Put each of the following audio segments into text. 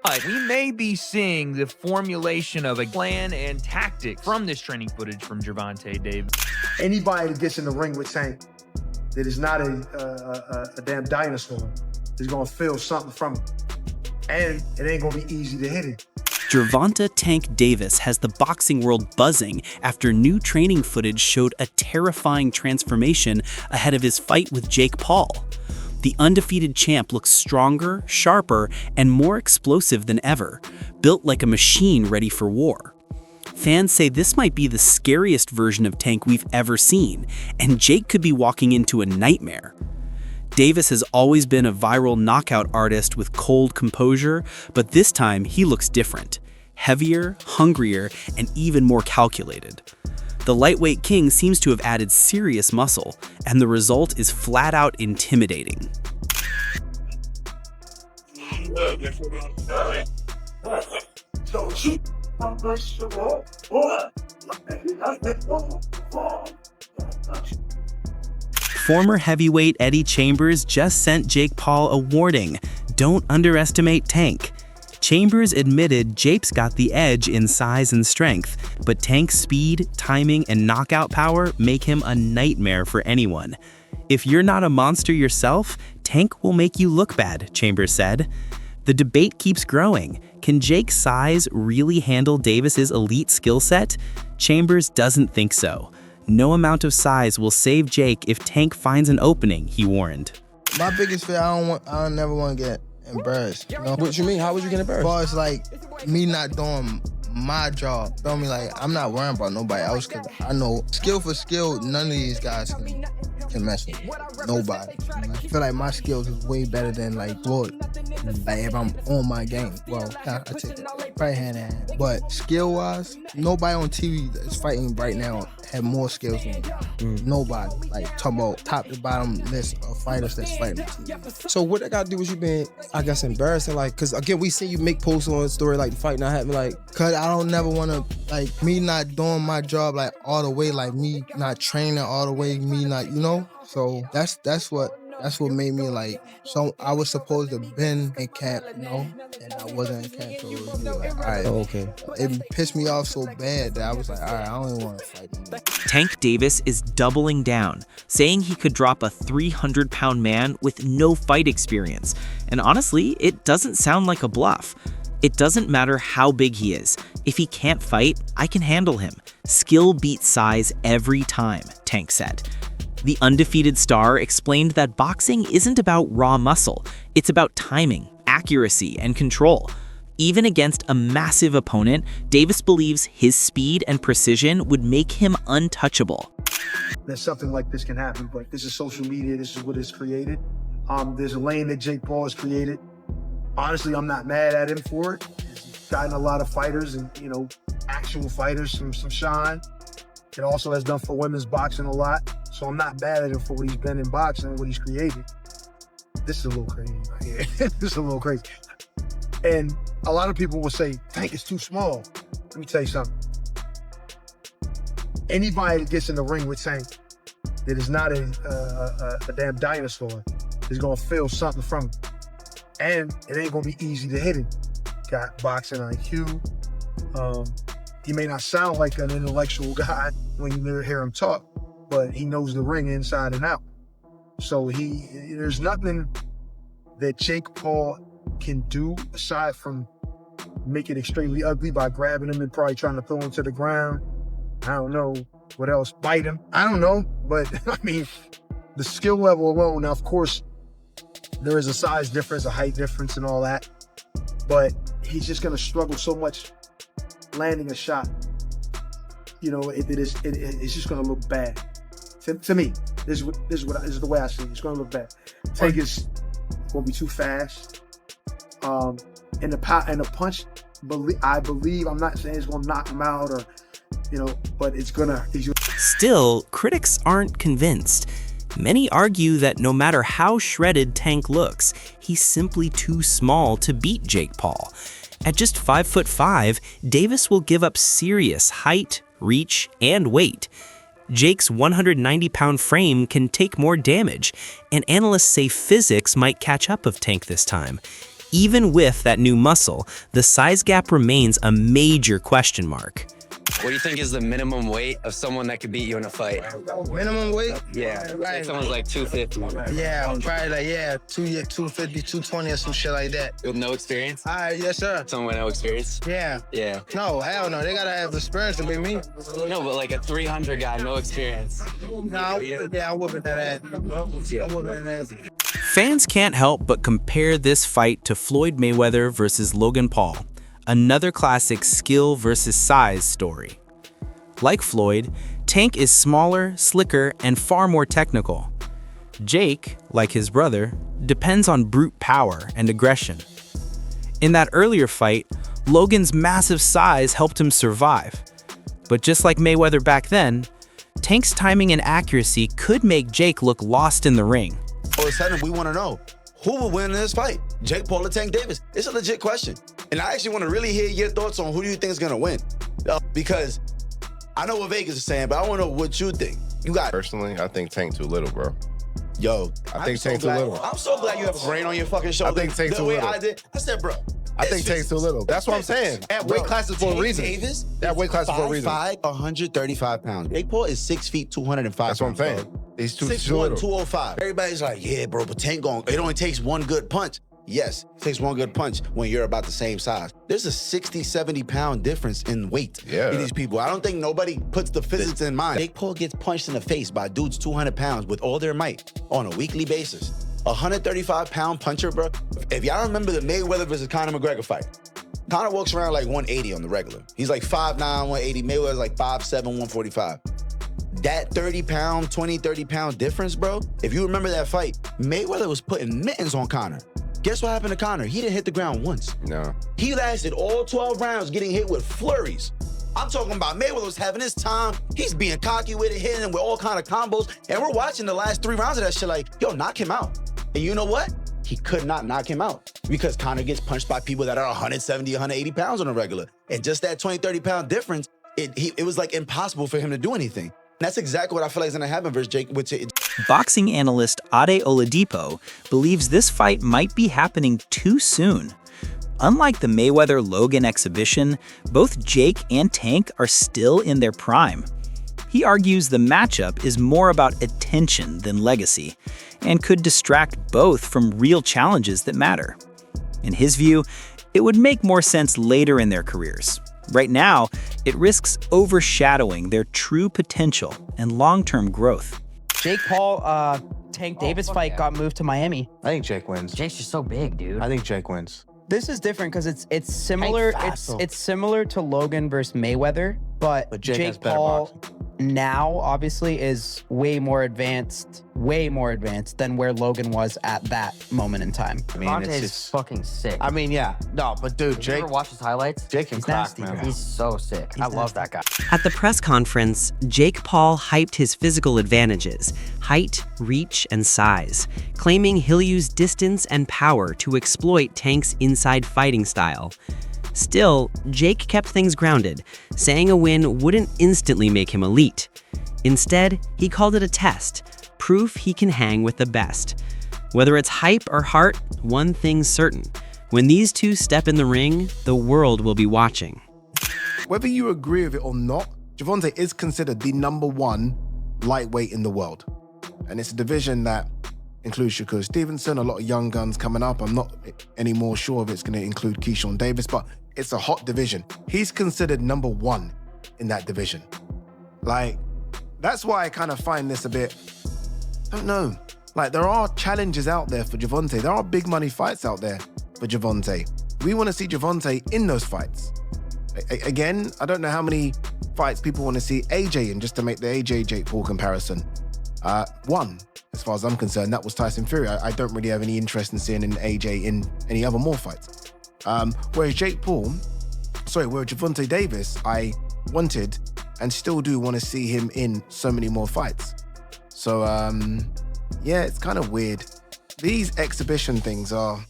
But we may be seeing the formulation of a plan and tactics from this training footage from Gervonta Davis. Anybody that gets in the ring with Tank that is not a damn dinosaur is gonna feel something from it. And it ain't gonna be easy to hit it. Gervonta "Tank" Davis has the boxing world buzzing after new training footage showed a terrifying transformation ahead of his fight with Jake Paul. The undefeated champ looks stronger, sharper, and more explosive than ever, built like a machine ready for war. Fans say this might be the scariest version of Tank we've ever seen, and Jake could be walking into a nightmare. Davis has always been a viral knockout artist with cold composure, but this time he looks different. Heavier, hungrier, and even more calculated. The lightweight king seems to have added serious muscle, and the result is flat out intimidating. Former heavyweight Eddie Chambers just sent Jake Paul a warning: don't underestimate Tank. Chambers admitted Jake's got the edge in size and strength, but Tank's speed, timing, and knockout power make him a nightmare for anyone. If you're not a monster yourself, Tank will make you look bad, Chambers said. The debate keeps growing. Can Jake's size really handle Davis's elite skill set? Chambers doesn't think so. No amount of size will save Jake if Tank finds an opening, he warned. My biggest fear, I don't never want to get embarrassed. You know? What you mean? How would you get embarrassed? As far as like me not doing my job, feel me? Like I'm not worrying about nobody else, because I know skill for skill, none of these guys can mess with me. Nobody. I feel like my skills is way better than like Floyd. Like if I'm on my game, well, I take it right hand in hand. But skill wise, nobody on TV that's fighting right now have more skills than me. Nobody. Like talking about top to bottom list of fighters that's fighting on TV. So what that got to do with you being, I guess, embarrassing? Like, cause again, we see you make posts on a story like the fight not happening. Like, cause I don't never want to, like, me not doing my job like all the way, like me not training all the way, me not, you know. So that's what made me like. So I was supposed to have been in camp, you know, and I wasn't in camp. So it was really like, all right. oh, okay. It pissed me off so bad that I was like, all right, I don't even want to fight anymore. Tank Davis is doubling down, saying he could drop a 300-pound man with no fight experience. And honestly, it doesn't sound like a bluff. It doesn't matter how big he is. If he can't fight, I can handle him. Skill beats size every time, Tank said. The undefeated star explained that boxing isn't about raw muscle. It's about timing, accuracy, and control. Even against a massive opponent, Davis believes his speed and precision would make him untouchable. That something like this can happen, but this is social media. This is what is created. There's a lane that Jake Paul has created. Honestly, I'm not mad at him for it. He's gotten a lot of fighters and, you know, actual fighters some shine. It also has done for women's boxing a lot. So I'm not mad at him for what he's been in boxing and what he's created. This is a little crazy right here. This is a little crazy. And a lot of people will say, Tank is too small. Let me tell you something. Anybody that gets in the ring with Tank that is not a damn dinosaur is gonna feel something from it. And it ain't gonna be easy to hit him. Got boxing IQ. He may not sound like an intellectual guy when you hear him talk, but he knows the ring inside and out. So there's nothing that Jake Paul can do aside from make it extremely ugly by grabbing him and probably trying to throw him to the ground. I don't know what else, bite him. I don't know, but I mean, the skill level alone, now of course, there is a size difference, a height difference and all that, but he's just gonna struggle so much landing a shot. You know, it's just gonna look bad. To me, this is the way I see it. It's gonna look bad. Tank is gonna be too fast. And the punch, I believe, I'm not saying it's gonna knock him out or, you know, but Still, critics aren't convinced. Many argue that no matter how shredded Tank looks, he's simply too small to beat Jake Paul. At just 5'5", Davis will give up serious height, reach, and weight. Jake's 190-pound frame can take more damage, and analysts say physics might catch up of Tank this time. Even with that new muscle, the size gap remains a major question mark. What do you think is the minimum weight of someone that could beat you in a fight? Minimum weight? Yeah, like someone's like 250. Yeah, probably like, 250, 220 or some shit like that. With no experience? All right, yes, sir. Someone with no experience? Yeah. Yeah. No, hell no. They gotta have experience to beat me. No, but like a 300 guy, no experience. No, I whooping that ass. I'm whooping that ass. Fans can't help but compare this fight to Floyd Mayweather versus Logan Paul, another classic skill versus size story. Like Floyd, Tank is smaller, slicker, and far more technical. Jake, like his brother, depends on brute power and aggression. In that earlier fight, Logan's massive size helped him survive. But just like Mayweather back then, Tank's timing and accuracy could make Jake look lost in the ring. All of a sudden, we want to know who will win in this fight, Jake Paul or Tank Davis? It's a legit question. And I actually want to really hear your thoughts on who do you think is going to win. Because I know what Vegas is saying, but I want to know what you think. You got Personally, I think Tank too little, bro. Yo, I think Tank too little. I'm so glad you have a brain on your fucking shoulder. I think Tank the too way little. I said, bro. I think Tank's too little. That's what I'm saying. That weight class is for a reason. Davis, That weight class is for a reason. 5'5", 135 pounds. Jake Paul is 6 feet, 205 That's what I'm pounds, saying. bro. He's too 6'1", little. 205. Everybody's like, yeah, bro, but Tank it only takes one good punch. Yes, it takes one good punch when you're about the same size. There's a 60, 70 pound difference in weight in these people. I don't think nobody puts the physics in mind. Jake Paul gets punched in the face by dudes 200 pounds with all their might on a weekly basis. 135-pound puncher, bro. If y'all remember the Mayweather versus Conor McGregor fight, Conor walks around like 180 on the regular. He's like 5'9", 180. Mayweather's like 5'7", 145. That 30-pound, 20, 30-pound difference, bro, if you remember that fight, Mayweather was putting mittens on Conor. Guess what happened to Conor? He didn't hit the ground once. No. He lasted all 12 rounds getting hit with flurries. I'm talking about Mayweather was having his time. He's being cocky with it, hitting him with all kind of combos. And we're watching the last 3 rounds of that shit like, yo, knock him out. And you know what? He could not knock him out because Conor gets punched by people that are 170, 180 pounds on a regular. And just that 20, 30-pound difference, it was like impossible for him to do anything. And that's exactly what I feel like is going to happen versus Jake. Boxing analyst Ade Oladipo believes this fight might be happening too soon. Unlike the Mayweather-Logan exhibition, both Jake and Tank are still in their prime. He argues the matchup is more about attention than legacy, and could distract both from real challenges that matter. In his view, it would make more sense later in their careers. Right now, it risks overshadowing their true potential and long-term growth. Jake Paul, Tank Davis fight got moved to Miami. I think Jake wins. Jake's just so big, dude. I think Jake wins. This is different because it's similar. It's similar to Logan versus Mayweather, but Jake has Jake better Paul boxing. now obviously is way more advanced than where Logan was at that moment in time. I mean, Gervonta it's is just fucking sick. I mean, yeah. No, but dude, Did you Jake. ever watch his highlights? Jake can He's crack, nasty, man. bro. He's so sick. I love that guy. At the press conference, Jake Paul hyped his physical advantages, height, reach, and size, claiming he'll use distance and power to exploit Tank's inside fighting style. Still, Jake kept things grounded, saying a win wouldn't instantly make him elite. Instead, he called it a test, proof he can hang with the best. Whether it's hype or heart, one thing's certain. When these two step in the ring, the world will be watching. Whether you agree with it or not, Gervonta is considered the #1 lightweight in the world. And it's a division that includes Shakur Stevenson, a lot of young guns coming up. I'm not any more sure if it's going to include Keyshawn Davis, but it's a hot division. He's considered #1 in that division. Like, that's why I kind of find this a bit, I don't know. Like, there are challenges out there for Gervonta. There are big money fights out there for Gervonta. We want to see Gervonta in those fights. Again, I don't know how many fights people want to see AJ in, just to make the AJ Jake Paul comparison. One, as far as I'm concerned, that was Tyson Fury. I don't really have any interest in seeing an AJ in any other more fights. Whereas Gervonta Davis, I wanted and still do want to see him in so many more fights. So, yeah, it's kind of weird. These exhibition things are,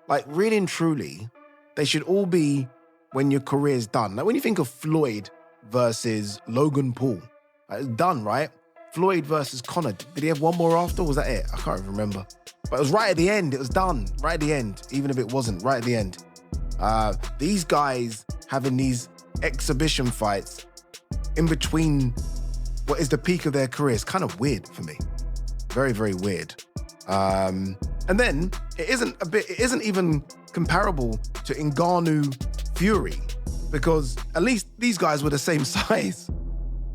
like, really and truly, they should all be when your career's done. Like, when you think of Floyd versus Logan Paul, It's done, right? Floyd versus Conor. Did he have one more after? Was that it? I can't even remember. But it was right at the end. It was done. Right at the end. Even if it wasn't. Right at the end. These guys having these exhibition fights in between what is the peak of their career is kind of weird for me. Very, very weird. And then it isn't even comparable to Ngannou Fury, because at least these guys were the same size.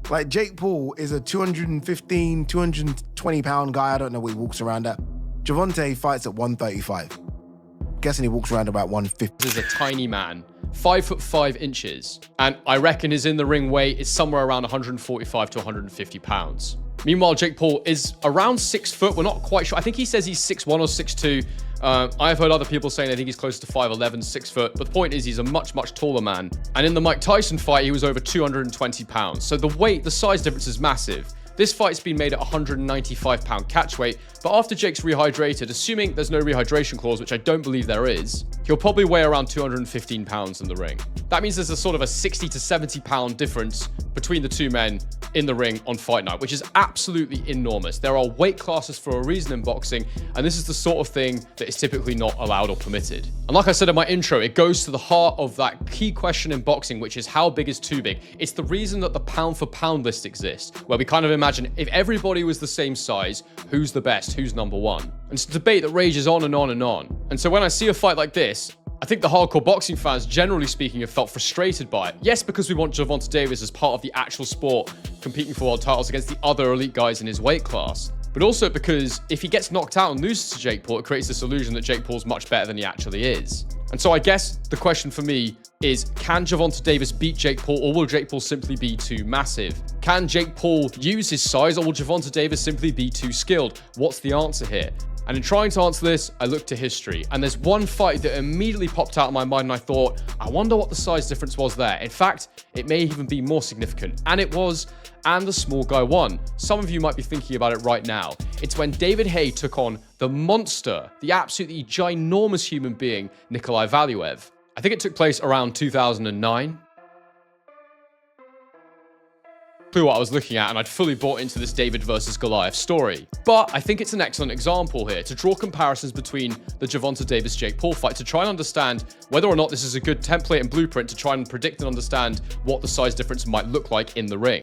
Like Jake Paul is a 215, 220 pound guy. I don't know what he walks around at. Gervonta fights at 135. Guessing he walks around about 150. This is a tiny man, 5'5", and I reckon his in the ring weight is somewhere around 145 to 150 pounds. Meanwhile, Jake Paul is around 6 foot. We're not quite sure. I think he says he's 6'1" or 6'2". I've heard other people saying they think he's close to 5'11", 6 foot. But the point is, he's a much, much taller man. And in the Mike Tyson fight, he was over 220 pounds. So the size difference is massive. This fight's been made at 195-pound catch weight, but after Jake's rehydrated, assuming there's no rehydration clause, which I don't believe there is, he'll probably weigh around 215 pounds in the ring. That means there's a sort of a 60 to 70-pound difference between the two men in the ring on fight night, which is absolutely enormous. There are weight classes for a reason in boxing, and this is the sort of thing that is typically not allowed or permitted. And like I said in my intro, it goes to the heart of that key question in boxing, which is how big is too big? It's the reason that the pound-for-pound list exists, where we kind of imagine if everybody was the same size, who's the best, who's number one? And it's a debate that rages on and on and on. And so when I see a fight like this, I think the hardcore boxing fans, generally speaking, have felt frustrated by it. Yes, because we want Gervonta Davis as part of the actual sport, competing for world titles against the other elite guys in his weight class. But also because if he gets knocked out and loses to Jake Paul, it creates this illusion that Jake Paul's much better than he actually is. And so I guess the question for me is, can Gervonta Davis beat Jake Paul, or will Jake Paul simply be too massive? Can Jake Paul use his size, or will Gervonta Davis simply be too skilled? What's the answer here? And in trying to answer this, I looked to history, and there's one fight that immediately popped out of my mind, and I thought, I wonder what the size difference was there. In fact, it may even be more significant, and it was, and the small guy won. Some of you might be thinking about it right now. It's when David Haye took on the monster, the absolutely ginormous human being, Nikolai Valuev. I think it took place around 2009. Clue what I was looking at, and I'd fully bought into this David versus Goliath story. But I think it's an excellent example here to draw comparisons between the Gervonta Davis-Jake Paul fight to try and understand whether or not this is a good template and blueprint to try and predict and understand what the size difference might look like in the ring.